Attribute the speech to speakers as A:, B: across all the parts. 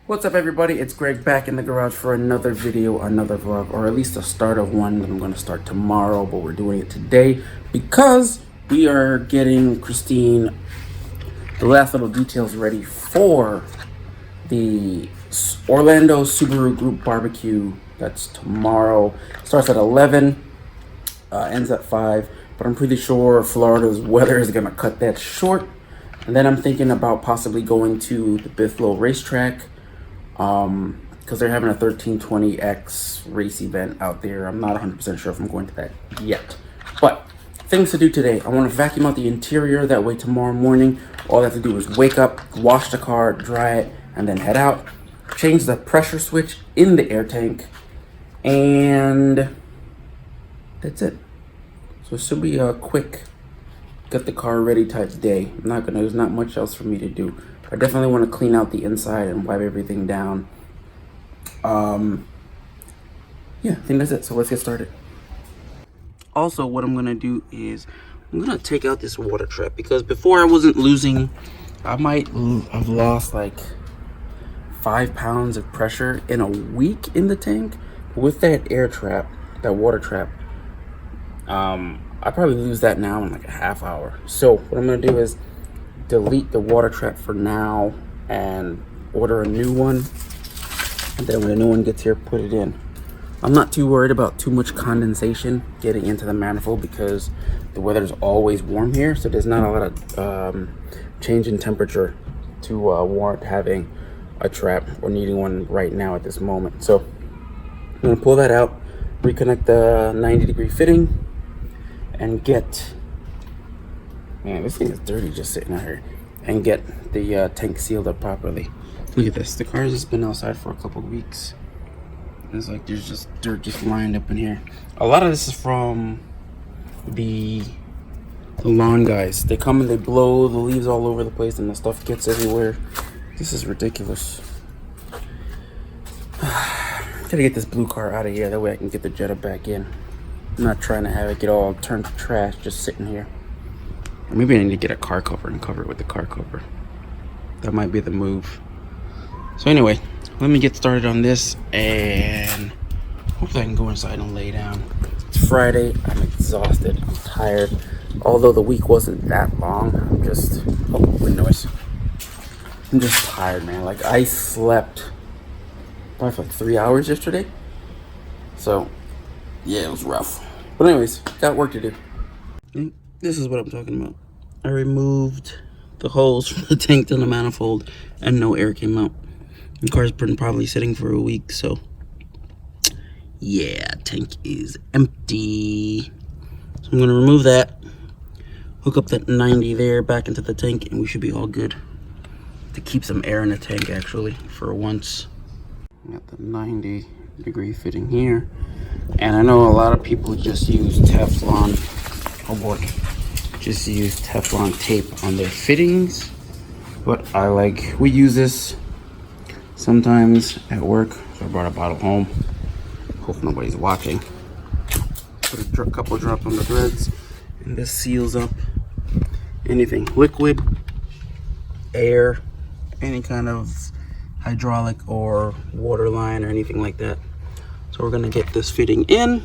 A: What's up, everybody? It's Greg back in the garage for another video, another vlog, or at least the start of one that I'm going to start tomorrow, but we're doing it today because we are getting Christine the last little details ready for the Orlando Subaru Group barbecue. That's tomorrow. Starts at 11, ends at 5, but I'm pretty sure Florida's weather is going to cut that short. And then I'm thinking about possibly going to the Bithlow racetrack because they're having a 1320X race event out there. I'm not 100% sure if I'm going to that yet. But things to do today. I want to vacuum out the interior. That way tomorrow morning, all I have to do is wake up, wash the car, dry it, and then head out. Change the pressure switch in the air tank. And that's it. So it should be a quick get the car ready type day. There's not much else for me to do. I definitely want to clean out the inside and wipe everything down. Yeah, I think that's it. So let's get started. Also, what I'm gonna do is I'm gonna take out this water trap because before I wasn't losing. I might have lost like 5 pounds of pressure in a week in the tank. With that air trap, that water trap, I probably lose that now in like a half hour. So what I'm gonna do is delete the water trap for now and order a new one, and then when the new one gets here, put it in. I'm not too worried about too much condensation getting into the manifold because the weather's always warm here, so there's not a lot of change in temperature to warrant having a trap or needing one right now at this moment. So I'm gonna pull that out, reconnect the 90-degree fitting, and get, man, this thing is dirty just sitting out here, and get the tank sealed up properly. Look at this. The car has just been outside for a couple of weeks. It's like there's just dirt just lined up in here. A lot of this is from the lawn guys. They come and they blow the leaves all over the place and the stuff gets everywhere. This is ridiculous. Gotta get this blue car out of here. That way I can get the Jetta back in. I'm not trying to have it get all turned to trash just sitting here. Or maybe I need to get a car cover and cover it with the car cover. That might be the move. So anyway, let me get started on this and hopefully I can go inside and lay down. It's Friday. I'm exhausted. I'm tired. Although the week wasn't that long, I'm just, wind noise. I'm just tired, man. Like I slept probably for like 3 hours yesterday. So yeah, it was rough. But anyways, got work to do. And this is what I'm talking about. I removed the holes from the tank to the manifold and no air came out. The car's been probably sitting for a week, so yeah, tank is empty. So I'm gonna remove that, hook up that 90 there back into the tank, and we should be all good to keep some air in the tank actually for once. Got the 90-degree fitting here, and I know a lot of people just use Teflon. Oh boy, just use Teflon tape on their fittings, but we use this sometimes at work, so I brought a bottle home. Hope nobody's watching. Put a couple drops on the threads, and this seals up anything liquid, air, any kind of hydraulic or water line or anything like that. So we're gonna get this fitting in,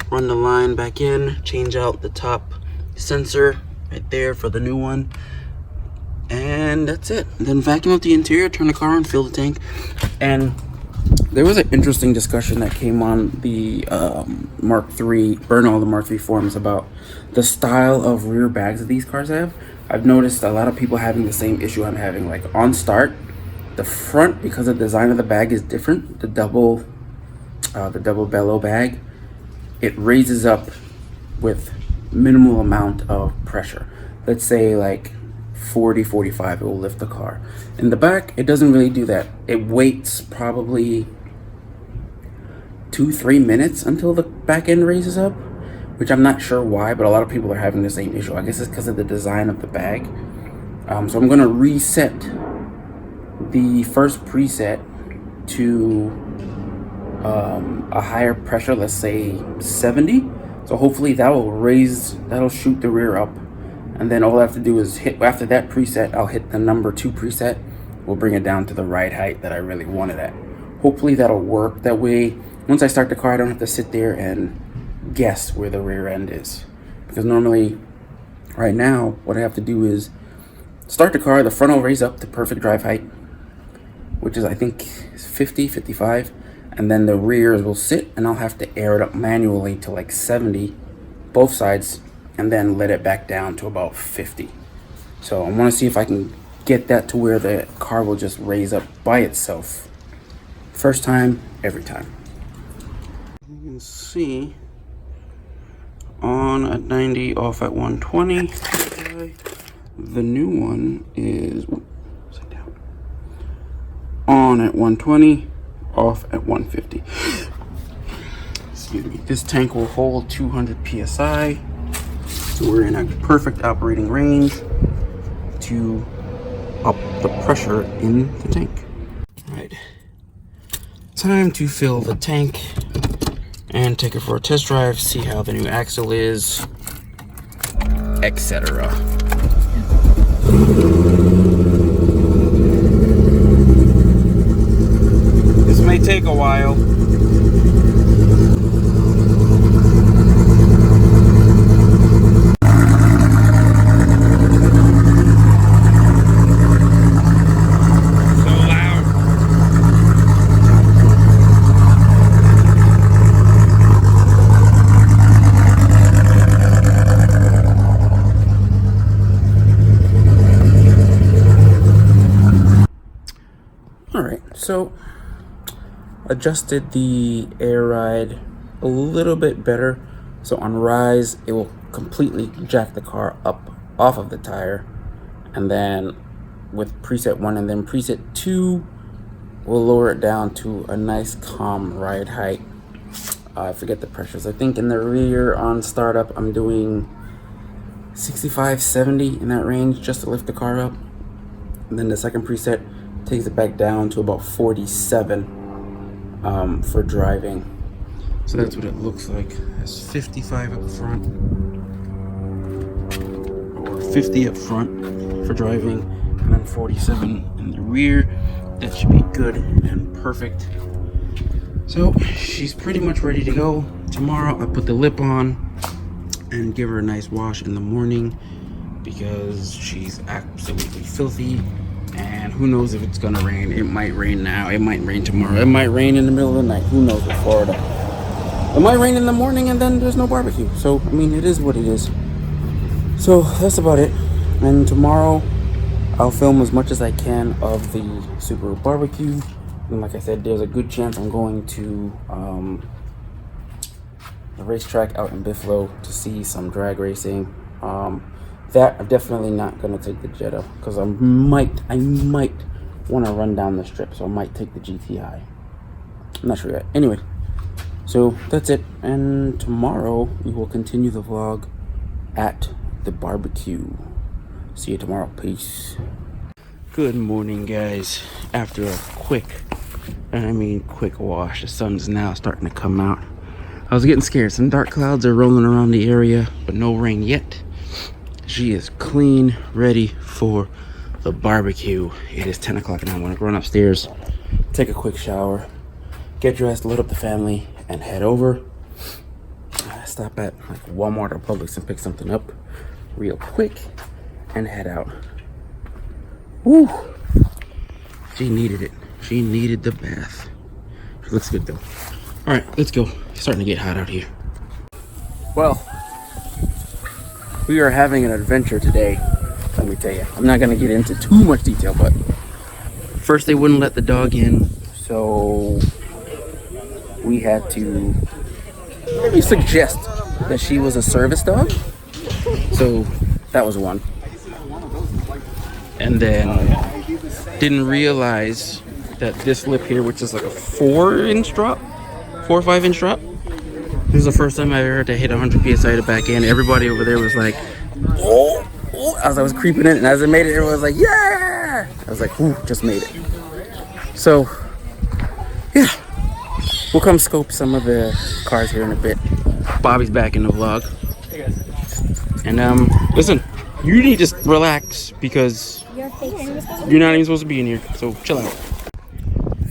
A: run the line back in, change out the top sensor right there for the new one, and that's it. And then vacuum out the interior, turn the car on, fill the tank. And there was an interesting discussion that came on the Mark III, burn all the Mark III forums about the style of rear bags that these cars have. I've noticed a lot of people having the same issue I'm having. Like on start, the front, because the design of the bag is different, the double bellow bag, it raises up with minimal amount of pressure. Let's say like 40, 45, it will lift the car. In the back, it doesn't really do that. It waits probably 2-3 minutes until the back end raises up, which I'm not sure why, but a lot of people are having the same issue. I guess it's because of the design of the bag. So I'm gonna reset the first preset to a higher pressure, let's say 70. So hopefully that'll shoot the rear up. And then all I have to do is hit, after that preset, I'll hit the number 2 preset will bring it down to the ride height that I really want it at. Hopefully that'll work. That way, once I start the car, I don't have to sit there and guess where the rear end is. Because normally, right now, what I have to do is start the car, the front will raise up to perfect drive height, which is I think 50, 55, and then the rears will sit and I'll have to air it up manually to like 70, both sides, and then let it back down to about 50. So I want to see if I can get that to where the car will just raise up by itself. First time, every time. You can see on at 90, off at 120. The new one is upside down. On at 120, off at 150. Excuse me. This tank will hold 200 psi, so we're in a perfect operating range to up the pressure in the tank. All right, time to fill the tank and take it for a test drive, see how the new axle is, etc. This may take a while. So adjusted the air ride a little bit better. So on rise, it will completely jack the car up off of the tire. And then with preset 1 and then preset 2, we'll lower it down to a nice calm ride height. I forget the pressures. I think in the rear on startup, I'm doing 65, 70 in that range just to lift the car up. And then the second preset takes it back down to about 47 for driving. So that's what it looks like. It's 55 up front, or 50 up front for driving, and then 47 in the rear. That should be good and perfect. So she's pretty much ready to go. Tomorrow I'll put the lip on and give her a nice wash in the morning because she's absolutely filthy. And who knows if it's gonna rain. It might rain now, it might rain tomorrow, it might rain in the middle of the night. Who knows with Florida. It might rain in the morning and then there's no barbecue. So, I mean, it is what it is. So, that's about it. And tomorrow, I'll film as much as I can of the Subaru barbecue. And like I said, there's a good chance I'm going to the racetrack out in Buffalo to see some drag racing. That I'm definitely not gonna take the Jetta because I might want to run down the strip, so I might take the GTI. I'm not sure yet. Anyway, so that's it, and tomorrow we will continue the vlog at the barbecue. See you tomorrow. Peace. Good morning, guys. After a quick wash, the sun's now starting to come out. I was getting scared. Some dark clouds are rolling around the area, but no rain yet. She is clean, ready for the barbecue. It is 10 o'clock now. I'm gonna run upstairs, take a quick shower, get dressed, load up the family, and head over. Stop at like Walmart or Publix and pick something up real quick and head out. Woo! She needed it. She needed the bath. It looks good though. All right, let's go. It's starting to get hot out here. Well, we are having an adventure today, let me tell you. I'm not gonna get into too much detail, but first they wouldn't let the dog in, so we had to maybe suggest that she was a service dog. So that was one. And then didn't realize that this lip here, which is like a 4-inch drop, 4 or 5-inch drop. This is the first time I ever had to hit 100 psi to back in. Everybody over there was like, oh, oh, as I was creeping in, and as I made it, everyone was like, yeah! I was like, ooh, just made it. So, yeah, we'll come scope some of the cars here in a bit. Bobby's back in the vlog. And listen, you need to relax because You're not even supposed to be in here, so chill out.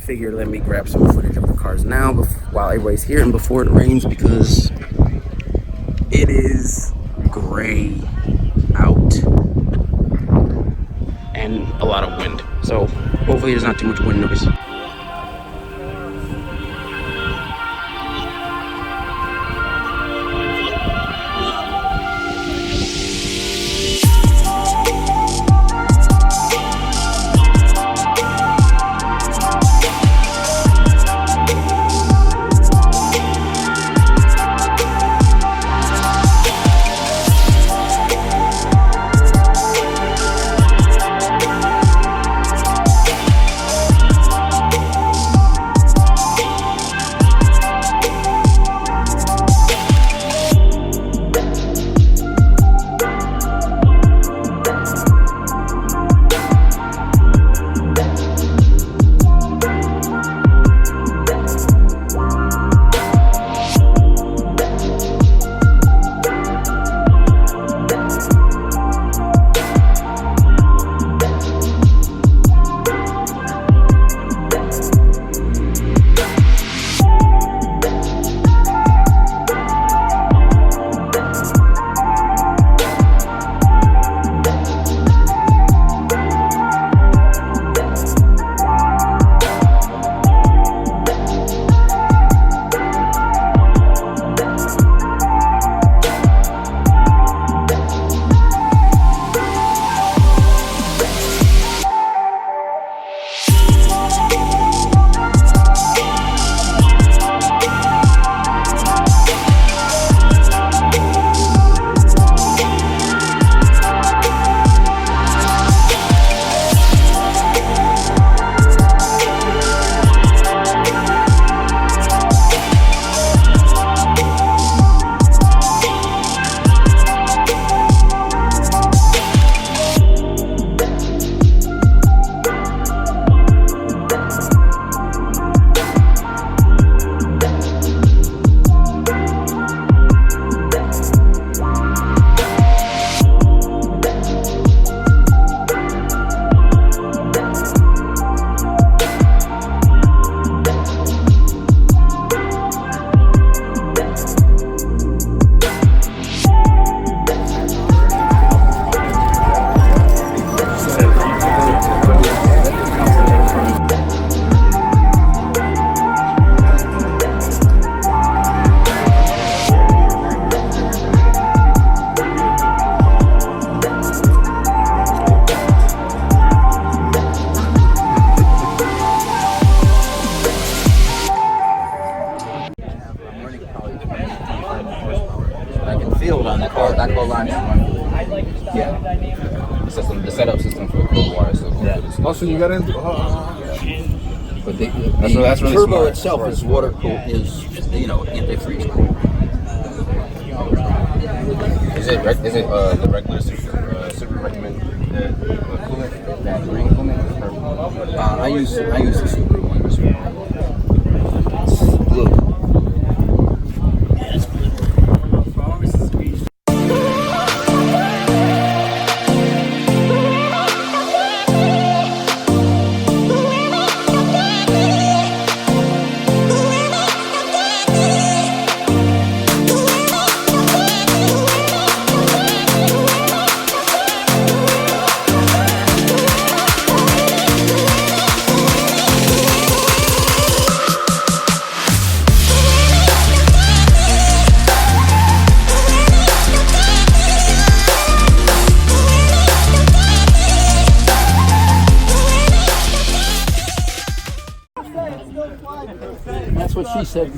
A: Figure let me grab some footage of the cars now while everybody's here and before it rains, because it is gray out and a lot of wind. So hopefully there's not too much wind noise.
B: The setup system for the cold water system. Yeah.
C: Oh, so you got into.
B: But that's really
D: turbo
B: smart.
D: itself is water cooled, antifreeze cooled.
B: Is it the regular super recommend coolant, that green coolant?
D: I use the Subaru one. It's blue. That's what she said.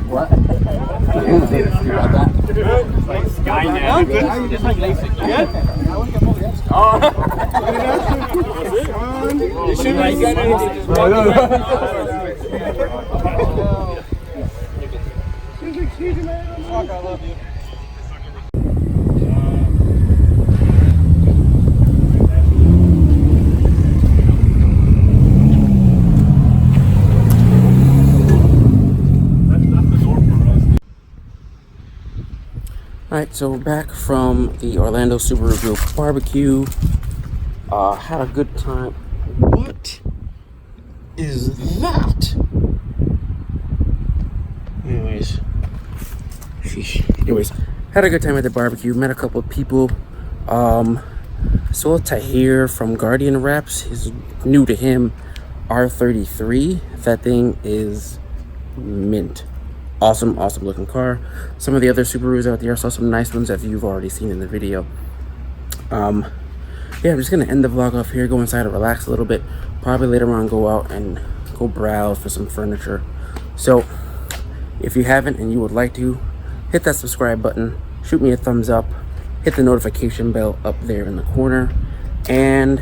D: What?
C: Just like LASIK. Good? Oh. You shouldn't have said anything. Excuse me, man. Fuck, I love you.
A: Alright, so we're back from the Orlando Subaru Group barbecue. Had a good time. What is that? Anyways, had a good time at the barbecue. Met a couple of people. Saw Tahir from Guardian Wraps. Is new to him. R33. That thing is mint. Awesome looking car. Some of the other Subarus out there, I saw some nice ones that you've already seen in the video. Yeah, I'm just gonna end the vlog off here, go inside and relax a little bit. Probably later on go out and go browse for some furniture. So if you haven't and you would like to, hit that subscribe button, shoot me a thumbs up, hit the notification bell up there in the corner, and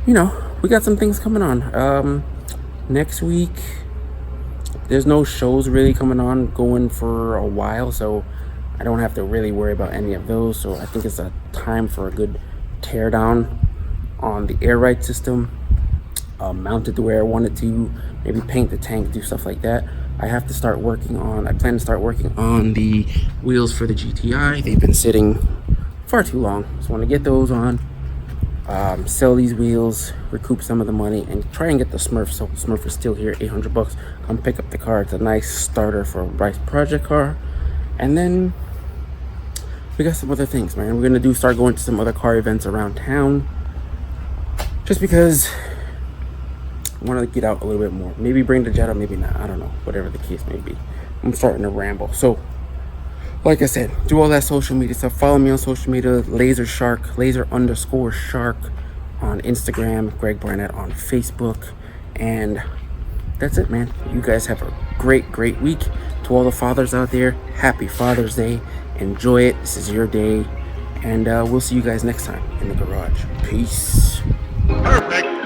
A: you know, we got some things coming on. Next week there's no shows really coming on going for a while, so I don't have to really worry about any of those. So I think it's a time for a good tear down on the air ride system, mount it to where I wanted to, maybe paint the tank, do stuff like that. I plan to start working on the wheels for the GTI. They've been sitting far too long. Just want to get those on, sell these wheels, recoup some of the money, and try and get the Smurf. So Smurf is still here, $800. Come pick up the car. It's a nice starter for a nice project car. And then we got some other things, man. We're gonna start going to some other car events around town, just because I want to get out a little bit more. Maybe bring the Jetta, maybe not. I don't know. Whatever the case may be. I'm starting to ramble. So, like I said, do all that social media stuff. Follow me on social media, laser_shark on Instagram, Greg Barnett on Facebook. And that's it, man. You guys have a great week. To all the fathers out there, happy Father's Day. Enjoy it. This is your day. And we'll see you guys next time in the garage. Peace.
D: Perfect.